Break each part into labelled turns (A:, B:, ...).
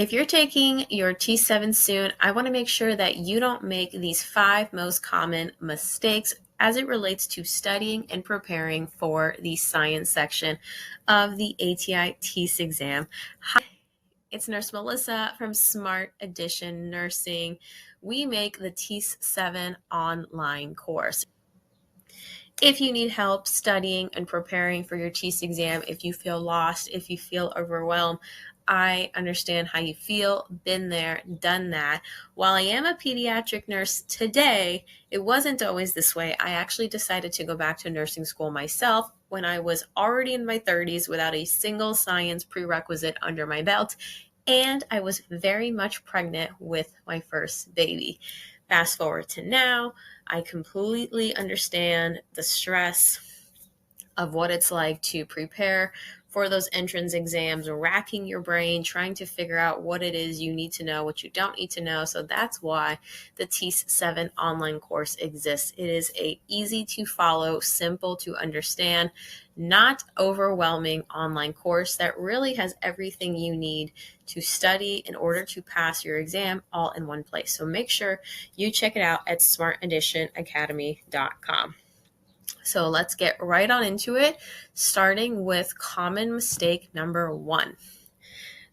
A: If you're taking your T7 soon, I want to make sure that you don't make these 5 most common mistakes as it relates to studying and preparing for the science section of the ATI TEAS exam. Hi, it's Nurse Melissa from Smart Edition Nursing. We make the TEAS 7 online course. If you need help studying and preparing for your TEAS exam, if you feel lost, if you feel overwhelmed, I understand how you feel, been there, done that. While I am a pediatric nurse today, it wasn't always this way. I actually decided to go back to nursing school myself when I was already in my 30s without a single science prerequisite under my belt, and I was very much pregnant with my first baby. Fast forward to now, I completely understand the stress of what it's like to prepare for those entrance exams, racking your brain, trying to figure out what it is you need to know, what you don't need to know. So that's why the TEAS 7 online course exists. It is a easy to follow, simple to understand, not overwhelming online course that really has everything you need to study in order to pass your exam all in one place. So make sure you check it out at smarteditionacademy.com. So let's get right on into it, starting with common mistake number 1.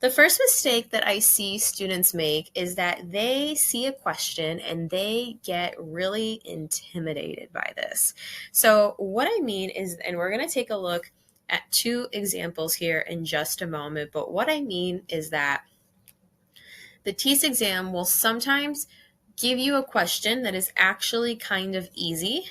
A: The first mistake that I see students make is that they see a question and they get really intimidated by this. So what I mean is, and we're going to take a look at 2 examples here in just a moment, but what I mean is that the TEAS exam will sometimes give you a question that is actually kind of easy.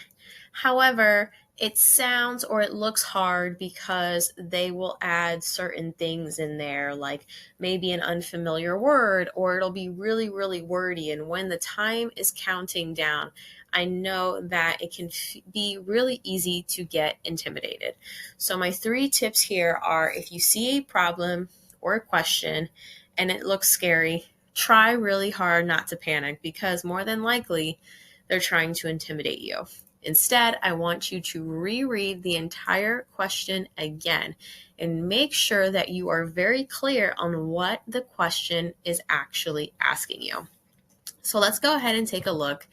A: However, it sounds or it looks hard because they will add certain things in there, like maybe an unfamiliar word, or it'll be really, really wordy. And when the time is counting down, I know that it can be really easy to get intimidated. So my 3 tips here are: if you see a problem or a question and it looks scary, try really hard not to panic, because more than likely they're trying to intimidate you. Instead, I want you to reread the entire question again and make sure that you are very clear on what the question is actually asking you. So let's go ahead and take a look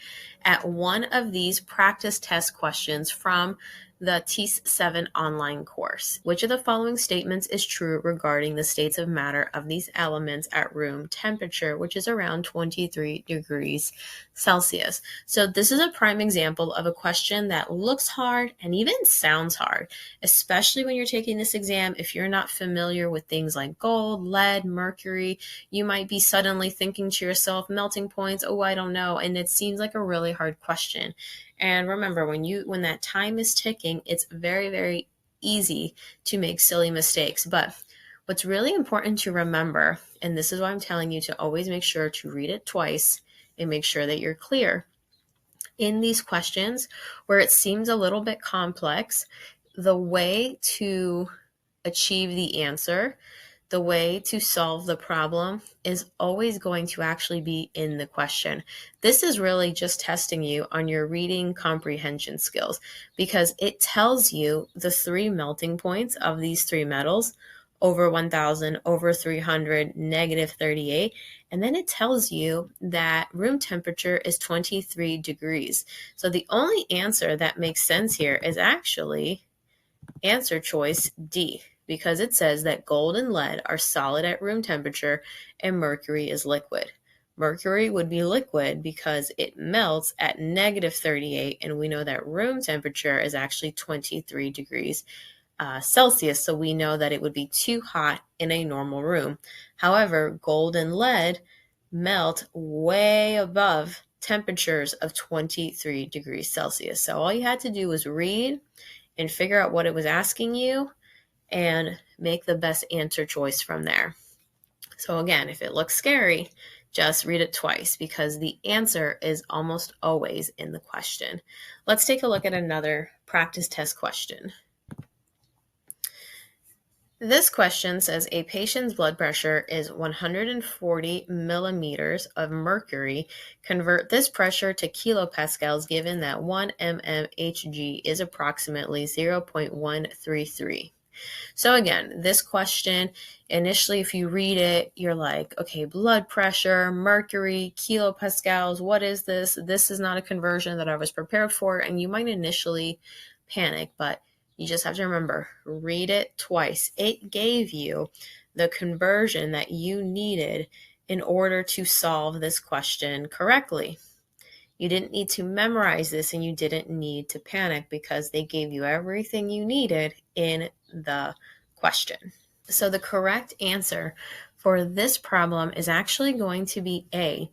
A: at one of these practice test questions from the TEAS 7 online course. Which of the following statements is true regarding the states of matter of these elements at room temperature, which is around 23 degrees Celsius? So this is a prime example of a question that looks hard and even sounds hard, especially when you're taking this exam. If you're not familiar with things like gold, lead, mercury, you might be suddenly thinking to yourself, melting points, oh, I don't know. And it seems like a really hard question. And remember, when that time is ticking, it's very, very easy to make silly mistakes. But what's really important to remember, and this is why I'm telling you to always make sure to read it twice and make sure that you're clear. In these questions where it seems a little bit complex, the way to achieve the answer, the way to solve the problem, is always going to actually be in the question. This is really just testing you on your reading comprehension skills, because it tells you the 3 melting points of these 3 metals: over 1,000, over 300, negative 38. And then it tells you that room temperature is 23 degrees. So the only answer that makes sense here is actually answer choice D, because it says that gold and lead are solid at room temperature and mercury is liquid. Mercury would be liquid because it melts at negative 38, and we know that room temperature is actually 23 degrees Celsius, so we know that it would be too hot in a normal room. However, gold and lead melt way above temperatures of 23 degrees Celsius. So all you had to do was read and figure out what it was asking you and make the best answer choice from there. So again, if it looks scary, just read it twice, because the answer is almost always in the question. Let's take a look at another practice test question. This question says a patient's blood pressure is 140 millimeters of mercury. Convert this pressure to kilopascals given that 1 mmHg is approximately 0.133. So again, this question, initially, if you read it, you're like, okay, blood pressure, mercury, kilopascals, what is this? This is not a conversion that I was prepared for. And you might initially panic, but you just have to remember, read it twice. It gave you the conversion that you needed in order to solve this question correctly. You didn't need to memorize this and you didn't need to panic because they gave you everything you needed in the question. So the correct answer for this problem is actually going to be A,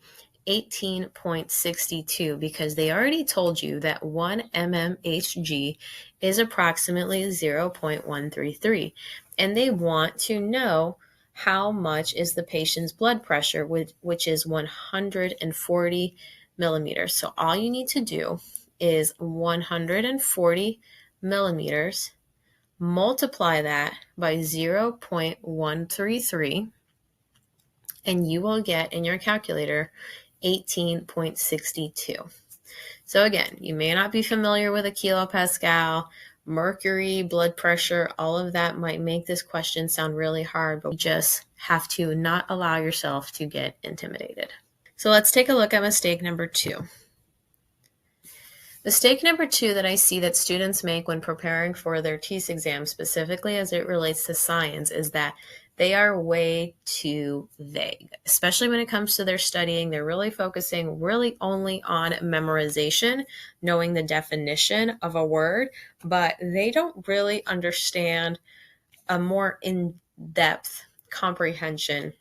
A: 18.62, because they already told you that 1 mmHg is approximately 0.133. And they want to know how much is the patient's blood pressure, which is 140 millimeters. So all you need to do is 140 millimeters, multiply that by 0.133, and you will get in your calculator 18.62. So again, you may not be familiar with a kilopascal, mercury, blood pressure, all of that might make this question sound really hard, but you just have to not allow yourself to get intimidated. So let's take a look at mistake number 2. Mistake number 2 that I see that students make when preparing for their TEAS exam, specifically as it relates to science, is that they are way too vague, especially when it comes to their studying. They're really focusing only on memorization, knowing the definition of a word, but they don't really understand a more in-depth comprehension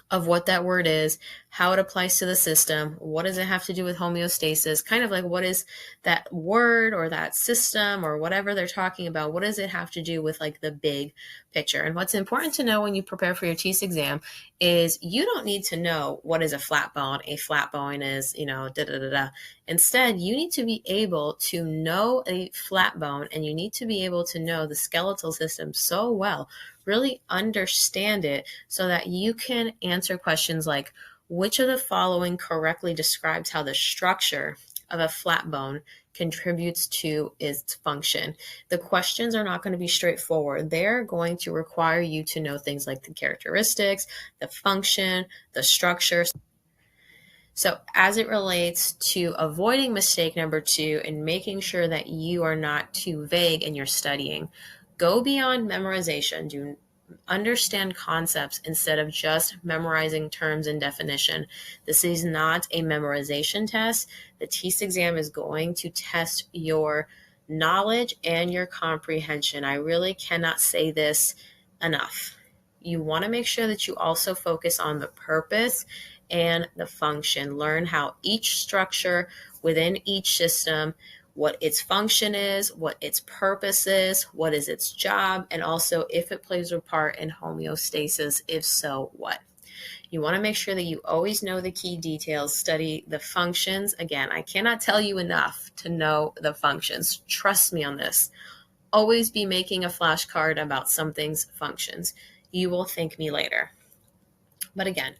A: of what that word is, how it applies to the system, what does it have to do with homeostasis, kind of like what is that word or that system or whatever they're talking about, what does it have to do with like the big picture. And what's important to know when you prepare for your TEAS exam is you don't need to know what is a flat bone. A flat bone is, da-da-da-da. Instead, you need to be able to know a flat bone, and you need to be able to know the skeletal system so well, really understand it, so that you can answer questions like, which of the following correctly describes how the structure of a flat bone contributes to its function? The questions are not going to be straightforward. They're going to require you to know things like the characteristics, the function, the structure. So as it relates to avoiding mistake number 2 and making sure that you are not too vague in your studying, go beyond memorization. Do understand concepts instead of just memorizing terms and definition. This is not a memorization test. The TEAS exam is going to test your knowledge and your comprehension. I really cannot say this enough. You want to make sure that you also focus on the purpose and the function. Learn how each structure within each system, what its function is, what its purpose is, what is its job, and also if it plays a part in homeostasis. If so, what? You want to make sure that you always know the key details, study the functions. Again, I cannot tell you enough to know the functions. Trust me on this. Always be making a flashcard about something's functions. You will thank me later. But again,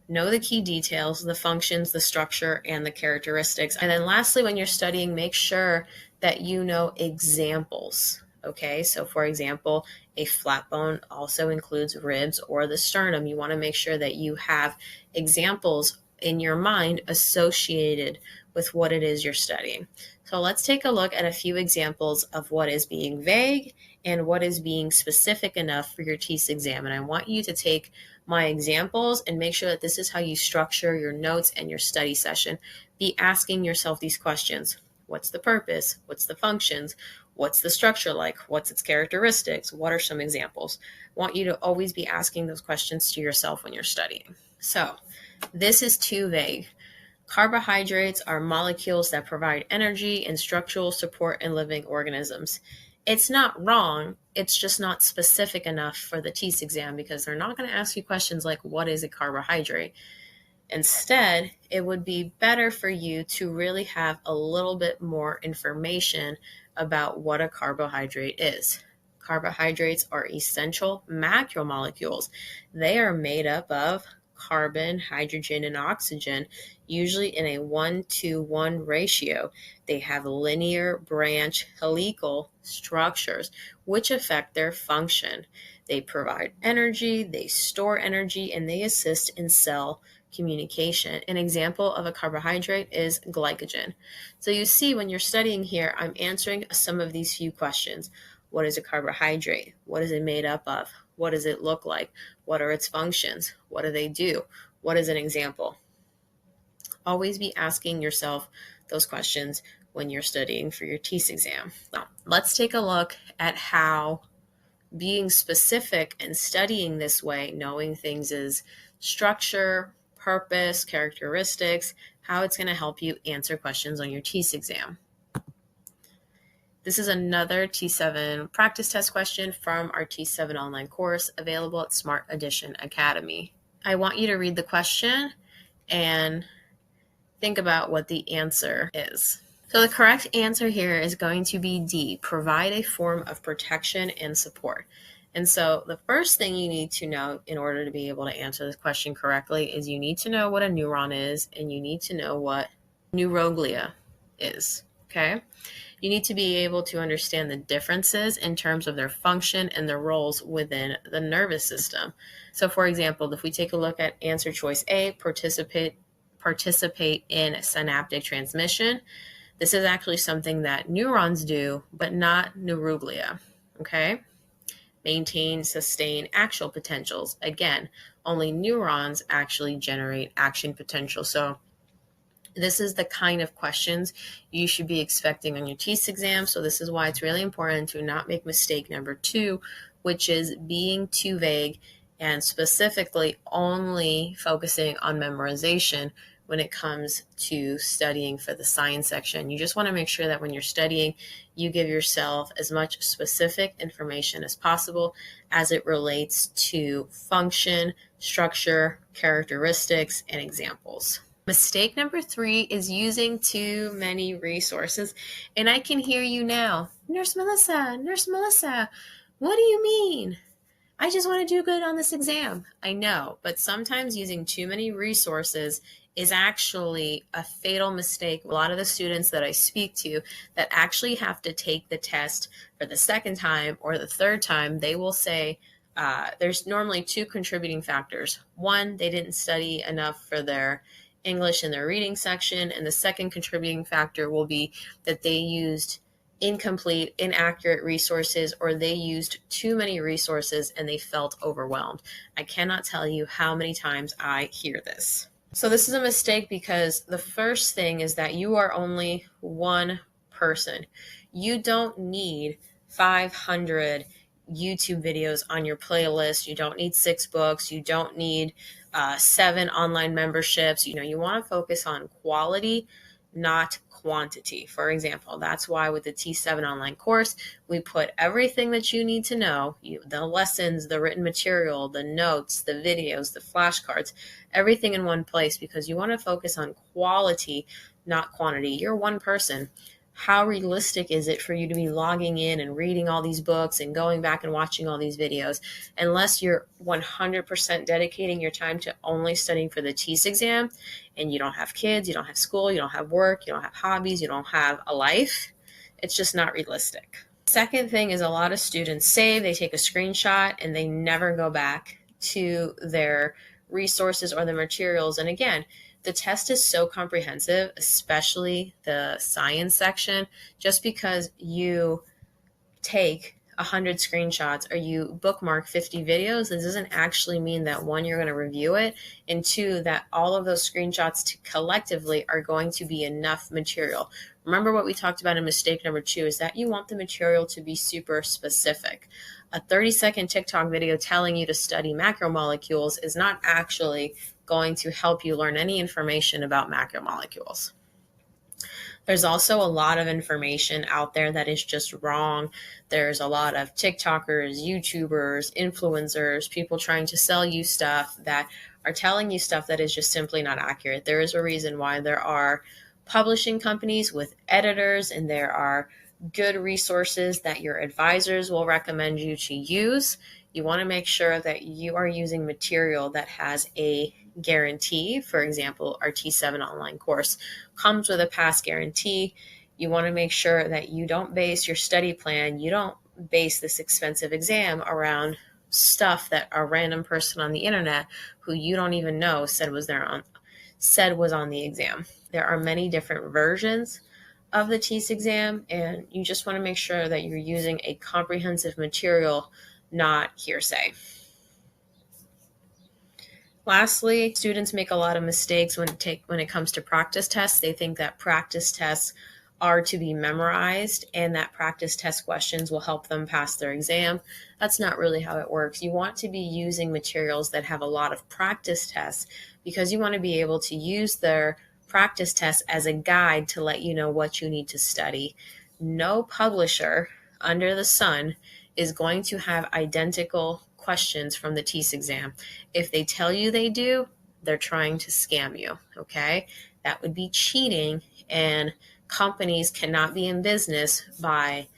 A: know the key details, the functions, the structure, and the characteristics. And then lastly, when you're studying, make sure that you know examples. Okay, so for example, a flat bone also includes ribs or the sternum. You want to make sure that you have examples in your mind associated with what it is you're studying. So let's take a look at a few examples of what is being vague and what is being specific enough for your TEAS exam. And I want you to take my examples and make sure that this is how you structure your notes and your study session. Be asking yourself these questions. What's the purpose? What's the functions? What's the structure like? What's its characteristics? What are some examples? I want you to always be asking those questions to yourself when you're studying. So this is too vague. Carbohydrates are molecules that provide energy and structural support in living organisms. It's not wrong, it's just not specific enough for the TEAS exam, because they're not going to ask you questions like, what is a carbohydrate? Instead, it would be better for you to really have a little bit more information about what a carbohydrate is. Carbohydrates are essential macromolecules. They are made up of carbon, hydrogen, and oxygen, usually in a 1-to-1 ratio. They have linear branch helical structures, which affect their function. They provide energy, they store energy, and they assist in cell communication. An example of a carbohydrate is glycogen. So you see, when you're studying here, I'm answering some of these few questions. What is a carbohydrate? What is it made up of? What does it look like? What are its functions? What do they do? What is an example? Always be asking yourself those questions when you're studying for your TEAS exam. Now, let's take a look at how being specific and studying this way, knowing things is structure, purpose, characteristics, how it's going to help you answer questions on your TEAS exam. This is another T7 practice test question from our T7 online course available at Smart Edition Academy. I want you to read the question and think about what the answer is. So the correct answer here is going to be D, provide a form of protection and support. And so the first thing you need to know in order to be able to answer this question correctly is you need to know what a neuron is, and you need to know what neuroglia is, okay? You need to be able to understand the differences in terms of their function and their roles within the nervous system. So for example, if we take a look at answer choice A, participate in synaptic transmission, this is actually something that neurons do, but not neuroglia, okay? Maintain, sustain axial potentials. Again, only neurons actually generate action potential. So this is the kind of questions you should be expecting on your TEAS exam. So this is why it's really important to not make mistake number 2, which is being too vague and specifically only focusing on memorization when it comes to studying for the science section. You just want to make sure that when you're studying, you give yourself as much specific information as possible as it relates to function, structure, characteristics, and examples. Mistake number 3 is using too many resources. And I can hear you now. Nurse Melissa, what do you mean? I just want to do good on this exam. I know, but sometimes using too many resources is actually a fatal mistake. A lot of the students that I speak to that actually have to take the test for the second time or the third time, they will say there's normally 2 contributing factors. One, they didn't study enough for their English in their reading section, and the second contributing factor will be that they used incomplete, inaccurate resources, or they used too many resources and they felt overwhelmed. I cannot tell you how many times I hear this. So this is a mistake because the first thing is that you are only one person. You don't need 500 YouTube videos on your playlist. You don't need 6 books. You don't need 7 online memberships. You want to focus on quality, not quantity. For example, that's why with the T7 online course, we put everything that you need to know, the lessons, the written material, the notes, the videos, the flashcards, everything in one place, because you want to focus on quality, not quantity. You're one person. How realistic is it for you to be logging in and reading all these books and going back and watching all these videos? Unless you're 100% dedicating your time to only studying for the TEAS exam, and you don't have kids, you don't have school, you don't have work, you don't have hobbies, you don't have a life, it's just not realistic. Second thing is a lot of students save, they take a screenshot, and they never go back to their resources or the materials. And again, the test is so comprehensive, especially the science section. Just because you take 100 screenshots or you bookmark 50 videos, this doesn't actually mean that 1, you're going to review it, and 2, that all of those screenshots collectively are going to be enough material. Remember what we talked about in mistake number 2 is that you want the material to be super specific. A 30-second TikTok video telling you to study macromolecules is not actually going to help you learn any information about macromolecules. There's also a lot of information out there that is just wrong. There's a lot of TikTokers, YouTubers, influencers, people trying to sell you stuff that are telling you stuff that is just simply not accurate. There is a reason why there are publishing companies with editors, and there are good resources that your advisors will recommend you to use. You want to make sure that you are using material that has a guarantee. For example, our T7 online course comes with a pass guarantee. You want to make sure that you don't base your study plan, you don't base this expensive exam around stuff that a random person on the internet who you don't even know said was on the exam. There are many different versions of the TEAS exam, and you just want to make sure that you're using a comprehensive material, not hearsay. Lastly, students make a lot of mistakes when it comes to practice tests. They think that practice tests are to be memorized and that practice test questions will help them pass their exam. That's not really how it works. You want to be using materials that have a lot of practice tests because you want to be able to use their practice tests as a guide to let you know what you need to study. No publisher under the sun is going to have identical questions from the TEAS exam. If they tell you they do, they're trying to scam you, okay? That would be cheating, and companies cannot be in business by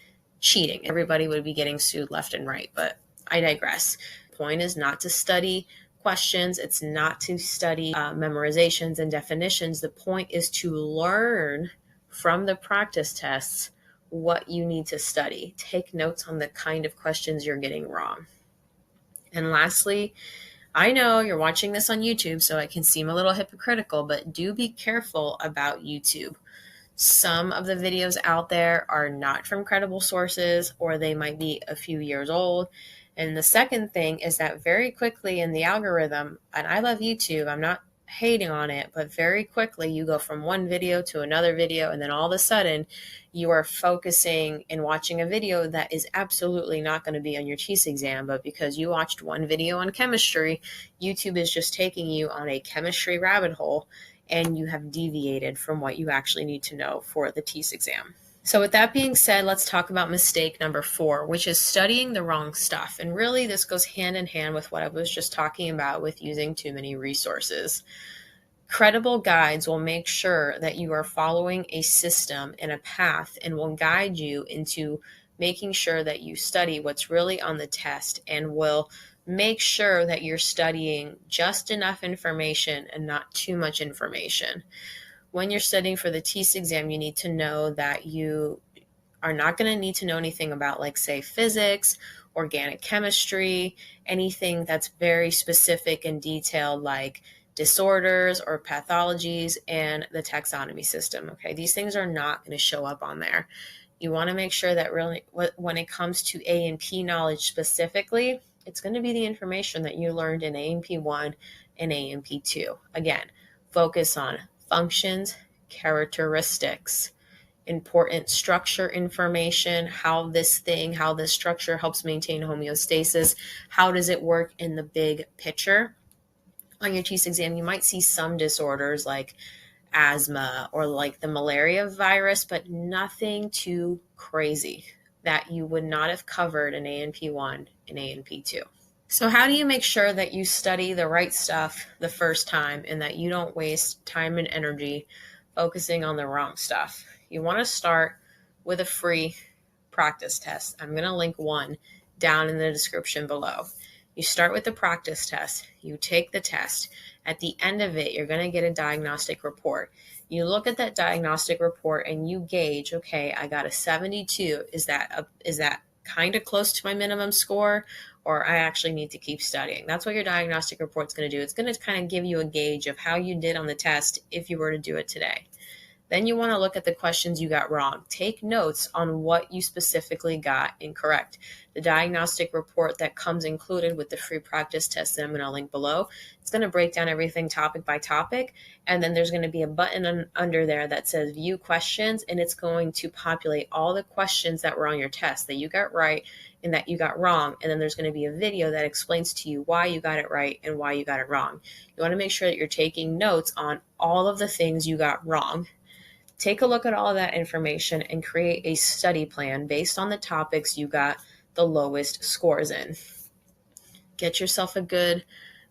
A: cheating. Everybody would be getting sued left and right, but I digress. The point is not to study questions. It's not to study memorizations and definitions. The point is to learn from the practice tests what you need to study. Take notes on the kind of questions you're getting wrong. And lastly, I know you're watching this on YouTube, so it can seem a little hypocritical, but do be careful about YouTube. Some of the videos out there are not from credible sources, or they might be a few years old. And the second thing is that very quickly in the algorithm, and I love YouTube, I'm not hating on it, but very quickly you go from one video to another video, and then all of a sudden you are focusing and watching a video that is absolutely not going to be on your TEAS exam, but because you watched one video on chemistry, YouTube is just taking you on a chemistry rabbit hole, and you have deviated from what you actually need to know for the TEAS exam. So with that being said, let's talk about mistake number 4, which is studying the wrong stuff. And really this goes hand in hand with what I was just talking about with using too many resources. Credible guides will make sure that you are following a system and a path and will guide you into making sure that you study what's really on the test, and will make sure that you're studying just enough information and not too much information. When you're studying for the TEAS exam, you need to know that you are not going to need to know anything about, like, say, physics, organic chemistry, anything that's very specific and detailed, like disorders or pathologies and the taxonomy system. Okay, these things are not going to show up on there. You want to make sure that really when it comes to A and P knowledge specifically, it's going to be the information that you learned in A&P 1 and A&P 2. Again, focus on functions, characteristics, important structure information, how this structure helps maintain homeostasis, how does it work in the big picture. On your TEAS exam, you might see some disorders like asthma or like the malaria virus, but nothing too crazy that you would not have covered in A&P 1 and A&P 2. So how do you make sure that you study the right stuff the first time and that you don't waste time and energy focusing on the wrong stuff? You want to start with a free practice test. I'm going to link one down in the description below. You start with the practice test. You take the test. At the end of it, you're going to get a diagnostic report. You look at that diagnostic report and you gauge, okay, I got a 72. Is that kind of close to my minimum score, or I actually need to keep studying? That's what your diagnostic report's going to do. It's going to kind of give you a gauge of how you did on the test if you were to do it today. Then you want to look at the questions you got wrong. Take notes on what you specifically got incorrect. The diagnostic report that comes included with the free practice test that I'm going to link below, it's going to break down everything topic by topic. And then there's going to be a button under there that says view questions, and it's going to populate all the questions that were on your test that you got right and that you got wrong. And then there's going to be a video that explains to you why you got it right and why you got it wrong. You want to make sure that you're taking notes on all of the things you got wrong. Take a look at all of that information and create a study plan based on the topics you got the lowest scores in. Get yourself a good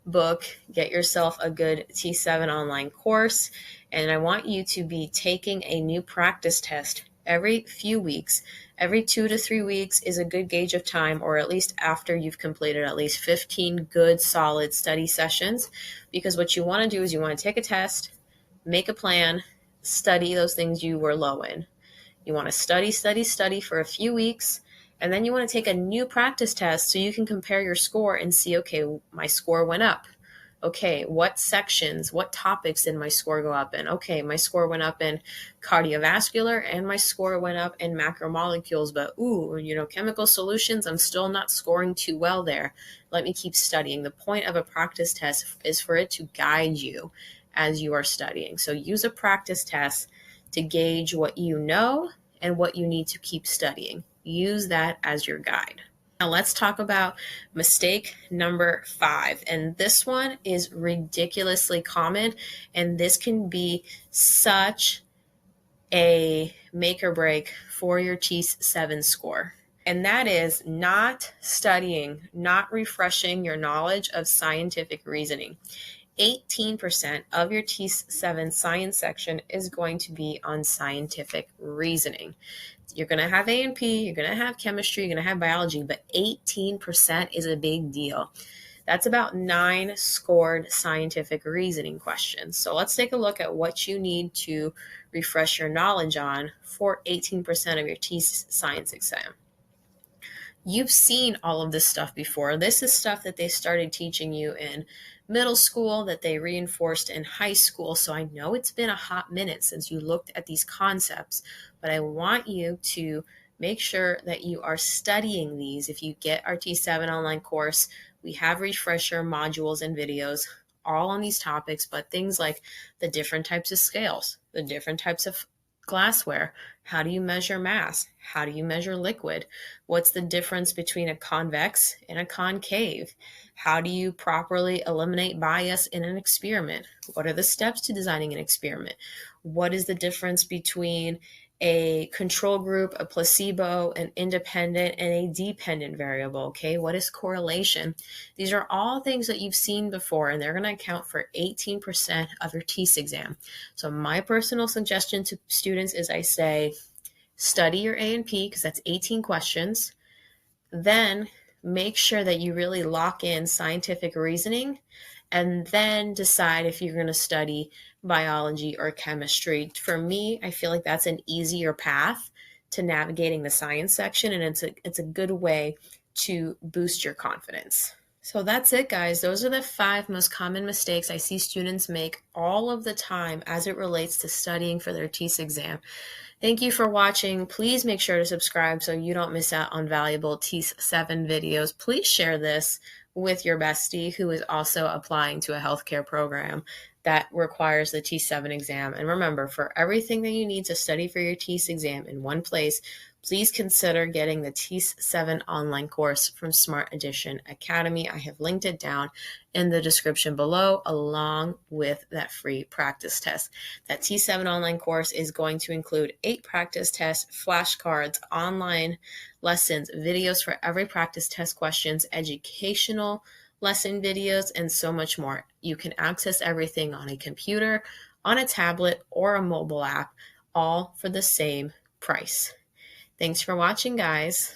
A: book, get yourself a good T7 online course, and I want you to be taking a new practice test every few weeks Every 2 to 3 weeks is a good gauge of time, or at least after you've completed at least 15 good, solid study sessions. Because what you want to do is you want to take a test, make a plan, study those things you were low in. You want to study, study, study for a few weeks, and then you want to take a new practice test so you can compare your score and see, okay, my score went up. Okay, what sections, what topics did my score go up in? Okay, my score went up in cardiovascular and my score went up in macromolecules, but chemical solutions, I'm still not scoring too well there. Let me keep studying. The point of a practice test is for it to guide you as you are studying. So use a practice test to gauge what you know and what you need to keep studying. Use that as your guide. Now let's talk about mistake number 5. And this one is ridiculously common, and this can be such a make or break for your TEAS 7 score. And that is not studying, not refreshing your knowledge of scientific reasoning. 18% of your TEAS 7 science section is going to be on scientific reasoning. You're going to have A&P, you're going to have chemistry, you're going to have biology, but 18% is a big deal. That's about 9 scored scientific reasoning questions. So let's take a look at what you need to refresh your knowledge on for 18% of your TEAS science exam. You've seen all of this stuff before. This is stuff that they started teaching you in middle school, that they reinforced in high school. So I know it's been a hot minute since you looked at these concepts, but I want you to make sure that you are studying these. If you get our TEAS 7 online course, we have refresher modules and videos all on these topics, but things like the different types of scales, the different types of glassware. How do you measure mass? How do you measure liquid? What's the difference between a convex and a concave? How do you properly eliminate bias in an experiment? What are the steps to designing an experiment? What is the difference between a control group, a placebo, an independent, and a dependent variable? Okay, what is correlation? These are all things that you've seen before, and they're going to account for 18% of your TEAS exam. So my personal suggestion to students is I say, study your A&P because that's 18 questions. Then make sure that you really lock in scientific reasoning, and then decide if you're going to study biology or chemistry. For me, I feel like that's an easier path to navigating the science section, and it's a good way to boost your confidence. So that's it, guys. Those are the 5 most common mistakes I see students make all of the time as it relates to studying for their TEAS exam. Thank you for watching. Please make sure to subscribe so you don't miss out on valuable TEAS 7 videos. Please share this with your bestie who is also applying to a healthcare program that requires the TEAS 7 exam. And remember, for everything that you need to study for your TEAS exam in one place, please consider getting the TEAS 7 online course from Smart Edition Academy. I have linked it down in the description below, along with that free practice test. That TEAS 7 online course is going to include 8 practice tests, flashcards, online lessons, videos for every practice test questions, educational lesson videos, and so much more. You can access everything on a computer, on a tablet, or a mobile app, all for the same price. Thanks for watching, guys.